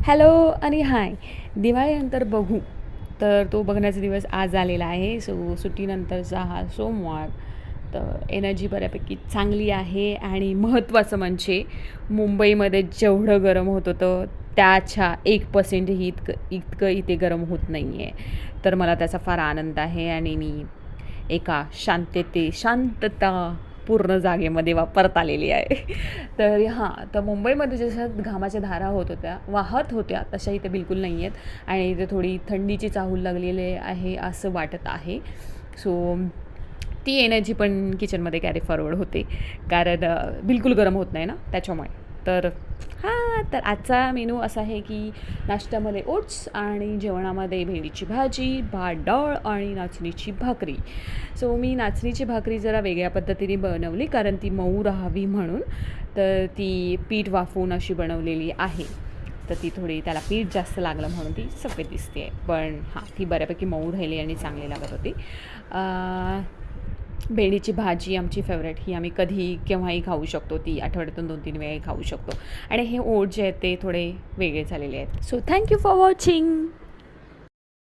Hello आणि हाय. दिवाळीनंतर बघू तर तो बघण्याचा दिवस आज आलेला आहे. सुट्टीनंतरचा हा सोमवार. तर एनर्जी बऱ्यापैकी चांगली आहे आणि महत्त्वाचं म्हणजे मुंबईमध्ये जेवढं गरम होत होतं त्याच्या 1%ही इतकं इथे गरम होत नाही आहे. तर मला त्याचा फार आनंद आहे आणि मी एका शांतता पूर्ण जागेमध्ये परत आलेली आहे. तर हां, तर मुंबईमध्ये जशा घामाच्या धारा वाहत होत्या तशा इथे बिलकुल नाही आहेत आणि इथे थोडी थंडीची चाहूल लागलेली आहे असं वाटत आहे. सो ती एनर्जी पण किचनमध्ये कॅरी फॉरवर्ड होते कारण बिलकुल गरम होत नाही ना त्याच्यामुळे. तर हां, तर आजचा मेनू असा आहे की नाश्त्यामध्ये ओट्स आणि जेवणामध्ये भेंडीची भाजी, भात डाळ आणि नाचणीची भाकरी. सो मी नाचणीची भाकरी जरा वेगळ्या पद्धतीने बनवली कारण ती मऊ राहावी म्हणून. तर ती पीठ वाफवून अशी बनवलेली आहे. तर ती थोडी त्याला पीठ जास्त लागलं म्हणून ती सफेद दिसते आहे. पण हां, ती बऱ्यापैकी मऊ राहिली आणि चांगली लागत होती. भेंडीची भाजी आमची फेवरेट, ही आम्ही कधीही केव्हाही खाऊ शकतो. ती आठवड्यातून 2-3 वेळाही खाऊ शकतो आणि हे ओट जे आहेत ते थोडे वेगळे झालेले आहेत. So thank you for watching.